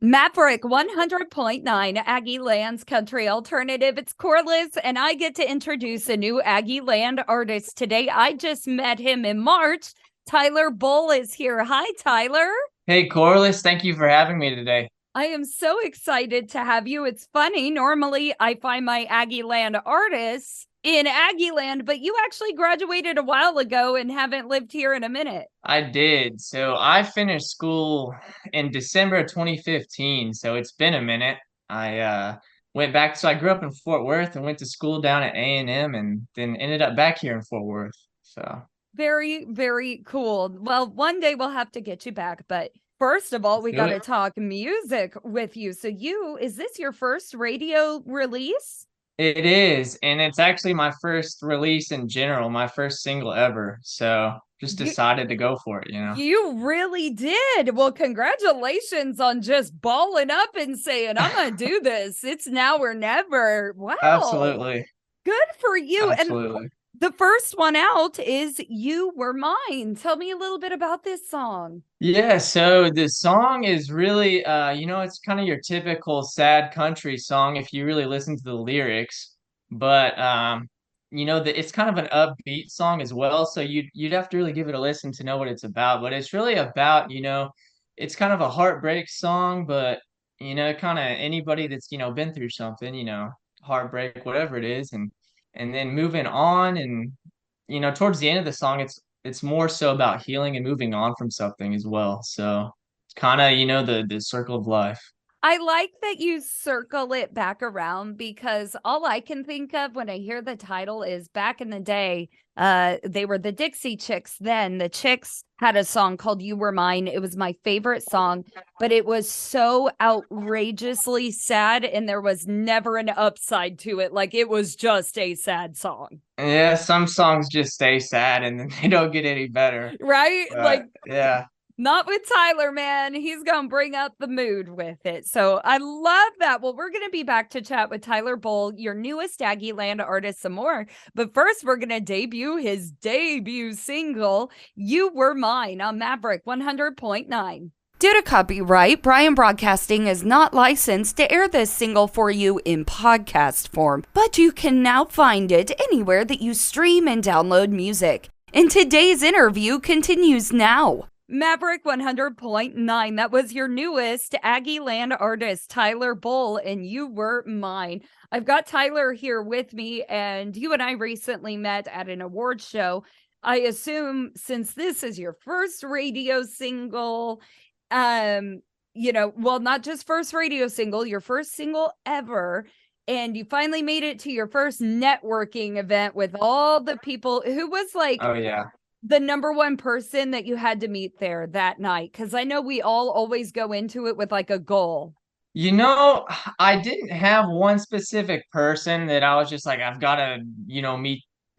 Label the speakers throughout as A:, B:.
A: Maverick 100.9 Aggieland's country alternative. It's Corliss, and I get to introduce a new Aggieland artist today. I just met him in March. Tyler Bull is here. Hi, Tyler.
B: Hey, Corliss, thank you for having me today.
A: I am so excited to have you. It's funny. Normally, I find my Aggieland artists in Aggieland, but you actually graduated a while ago and haven't lived here in a minute.
B: I did. So I finished school in December of 2015, so it's been a minute. I went back, so I grew up in Fort Worth and went to school down at A&M and then ended up back here in Fort Worth. So
A: Very, very cool. Well, one day we'll have to get you back, but first of all,
B: let's
A: we
B: do
A: got to
B: it.
A: talk music with you. So is this your first radio release?
B: It is, and it's actually my first release in general, my first single ever. So just
A: You
B: decided to go for it.
A: you really did. Well, congratulations on just balling up and saying, I'm going to do this. It's now or never. Wow.
B: Absolutely.
A: Good for you. And
B: Absolutely.
A: the first one out is You Were Mine. Tell me a little bit about this song.
B: Yeah, so the song is really it's kind of your typical sad country song if you really listen to the lyrics. But it's kind of an upbeat song as well, so you'd have to really give it a listen to know what it's about. But it's really about, it's kind of a heartbreak song, but kind of anybody that's, been through something, heartbreak, whatever it is, and then moving on and towards the end of the song, it's more so about healing and moving on from something as well. So it's kind of, the circle of life.
A: I like that you circle it back around because all I can think of when I hear the title is back in the day, they were the Dixie Chicks then. The Chicks had a song called You Were Mine. It was my favorite song, but it was so outrageously sad and there was never an upside to it. Like it was just a sad song.
B: Yeah, some songs just stay sad and then they don't get any better.
A: Right? Like
B: But yeah,
A: not with Tyler, man. He's going to bring up the mood with it. So I love that. Well, we're going to be back to chat with Tyler Bull, your newest Aggieland artist, some more. But first, we're going to debut his debut single, You Were Mine, on Maverick 100.9. Due to copyright, Brian Broadcasting is not licensed to air this single for you in podcast form, but you can now find it anywhere that you stream and download music. And today's interview continues now. Maverick 100.9. That was your newest Aggieland artist, Tyler Bull, and You Were Mine. I've got Tyler here with me, and you and I recently met at an award show. I assume since this is your first radio single, well, not just first radio single, your first single ever. And you finally made it to your first networking event with all the people. Who was like
B: oh yeah.
A: the number one person that you had to meet there that night? Because I know we all always go into it with like a goal.
B: You know, I didn't have one specific person that I was just like, I've got to,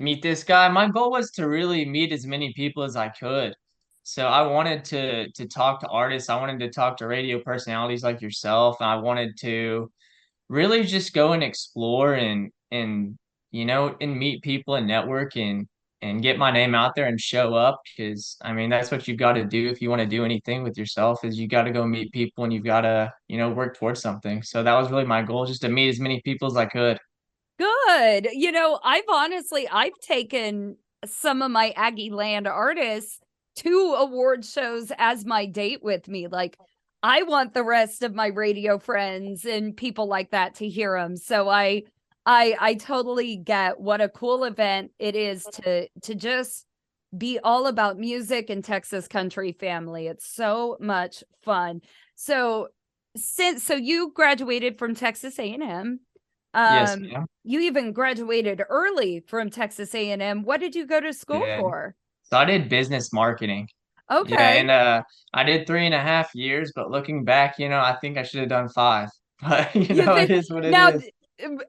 B: meet this guy. My goal was to really meet as many people as I could. So I wanted to talk to artists. I wanted to talk to radio personalities like yourself. And I wanted to really just go and explore and meet people and network and get my name out there and show up because I mean that's what you've got to do if you want to do anything with yourself is you got to go meet people and you've got to work towards something. So that was really my goal, just to meet as many people as I could.
A: Good. I've taken some of my Aggieland artists to award shows as my date with me. Like, I want the rest of my radio friends and people like that to hear them. So I totally get what a cool event it is to just be all about music and Texas country family. It's so much fun. So you graduated from Texas A&M.
B: Yes, ma'am.
A: You even graduated early from Texas A&M. What did you go to school
B: Yeah.
A: for?
B: So I did business marketing. Yeah,
A: Okay.
B: and I did 3.5 years, but looking back, I think I should have done five. But
A: You
B: it
A: think
B: is what it
A: now,
B: is.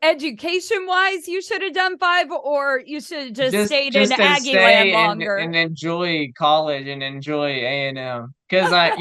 A: education wise, you should have done five, or you should have just
B: just
A: stayed in
B: just to
A: Aggieland
B: stay
A: longer.
B: and enjoy college and enjoy A&M because I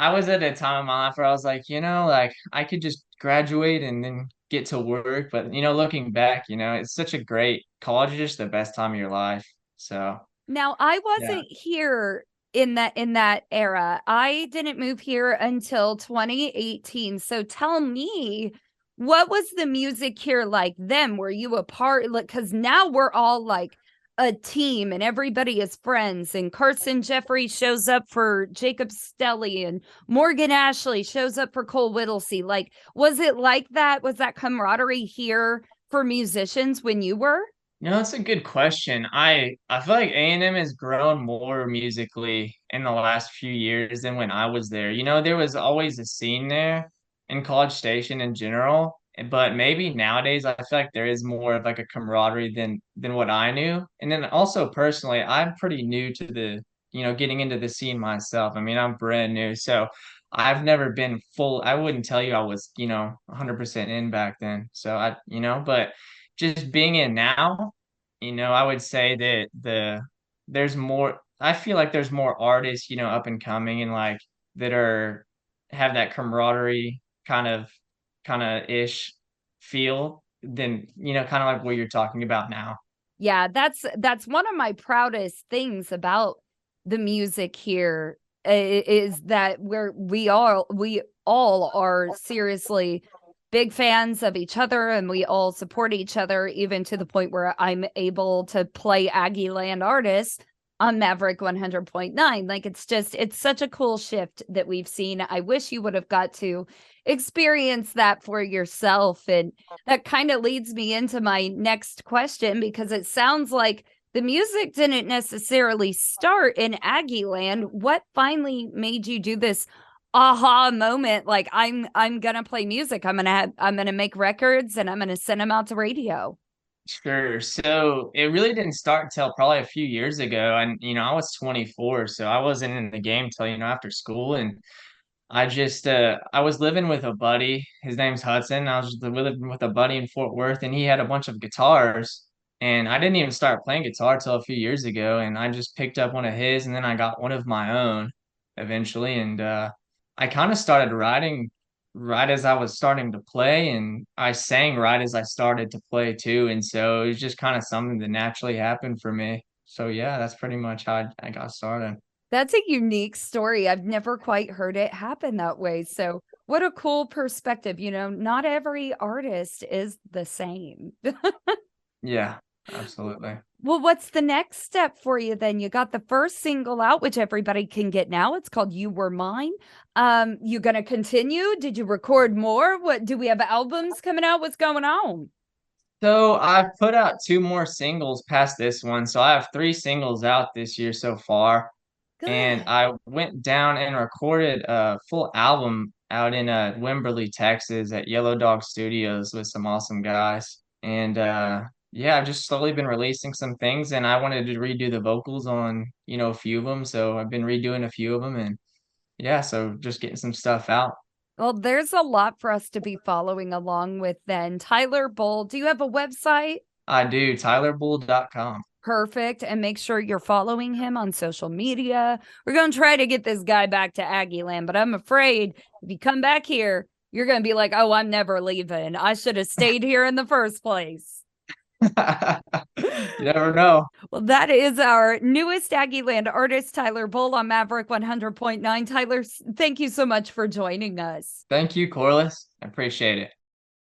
B: was at a time in my life where I was like like I could just graduate and then get to work, but looking back, it's such a great college is just the best time of your life. So
A: Now, I
B: yeah.
A: wasn't here in that era. I didn't move here until 2018. So tell me, what was the music here like then? Were you a part? Because now we're all like a team and everybody is friends. And Carson Jeffrey shows up for Jacob Stelly and Morgan Ashley shows up for Cole Whittlesey. Like, was it like that? Was that camaraderie here for musicians when you were?
B: That's a good question. I feel like A&M has grown more musically in the last few years than when I was there. There was always a scene there in College Station in general, but maybe nowadays I feel like there is more of like a camaraderie than what I knew. And then also personally, I'm pretty new to getting into the scene myself. I mean, I'm brand new, so I've never been full. I wouldn't tell you I was, 100% in back then. So but just being in now, I would say that there's more. I feel like there's more artists, up and coming and like that are have that camaraderie kind of ish feel than kind of like what you're talking about now.
A: Yeah, that's one of my proudest things about the music here, is that we all are seriously big fans of each other, and we all support each other, even to the point where I'm able to play Aggieland Artist on Maverick 100.9. Like, it's such a cool shift that we've seen. I wish you would have got to experience that for yourself. And that kind of leads me into my next question, because it sounds like the music didn't necessarily start in Aggieland. What finally made you do this aha moment? Like, I'm gonna play music. I'm gonna make records and I'm gonna send them out to radio.
B: Sure. So it really didn't start until probably a few years ago. And, I was 24, so I wasn't in the game till, after school. And I was living with a buddy. His name's Hudson. I was just living with a buddy in Fort Worth, and he had a bunch of guitars. And I didn't even start playing guitar till a few years ago. And I just picked up one of his, and then I got one of my own eventually. And I kind of started writing right as I was starting to play, and I sang right as I started to play too. And so it was just kind of something that naturally happened for me. So yeah, that's pretty much how I got started.
A: That's a unique story. I've never quite heard it happen that way. So, what a cool perspective. Not every artist is the same.
B: Yeah, absolutely.
A: Well, what's the next step for you then? You got the first single out, which everybody can get now. It's called You Were Mine. You gonna continue? Did you record more? What, do we have albums coming out? What's going on?
B: So I've put out two more singles past this one. So I have three singles out this year so far. And
A: Good.
B: I went down and recorded a full album out in Wimberley, Texas at Yellow Dog Studios with some awesome guys. And yeah, I've just slowly been releasing some things, and I wanted to redo the vocals on, a few of them. So I've been redoing a few of them, and yeah, so just getting some stuff out.
A: Well, there's a lot for us to be following along with then. Tyler Bull, do you have a website?
B: I do, tylerbull.com.
A: Perfect. And make sure you're following him on social media. We're going to try to get this guy back to Aggieland, but I'm afraid if you come back here, you're going to be like, oh, I'm never leaving. I should have stayed here in the first place.
B: You never know.
A: Well, that is our newest Aggieland artist, Tyler Bull, on Maverick 100.9. Tyler, thank you so much for joining us.
B: Thank you, Corliss. I appreciate it.